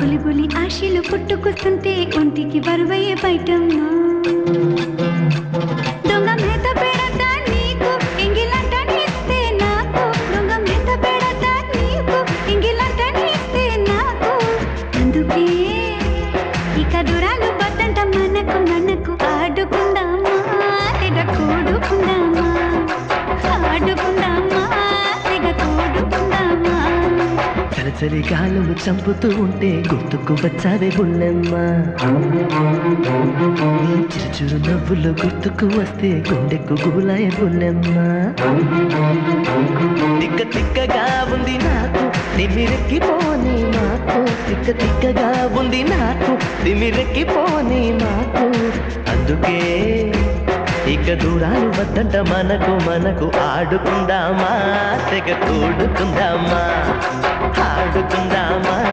bully bully ఆశలు పుట్టుకొస్తుంటే ఒంటికి బరువయ్యే బయటమ్మా దొంగ మేత పెడతా నీకు ఎంగిలంటనిస్తే నాకు దొంగ మేత పెడతా నీకు ఎంగిలంటనిస్తే నాకు అందుకే ఇక దూరాలు బద్దంట మనకు మనకు ఆడుకుందామా తెగ కూడుకుందామా ఆడుకుందామా తెగ కూడుకుందామా చలి గాలులు చంపుతూ ఉంటే గుర్తుకు వచ్చావే బుల్లెమ్మ నీ చిరుచురు నవ్వులు గుర్తుకు వస్తే గుండెకు గూలాయ బుల్లెమ్మ తిక్క తిక్కగా ఉంది నాకు తిమిరెక్కిపోని మాకు తిక్క తిక్కగా ఉంది నాకు తిమిరెక్కిపోని మాకు అందుకే ఇక దూరాలు వద్దంట మనకు మనకు ఆడుకుందామా తెగ కూడుకుందామా ఆడుకుందామా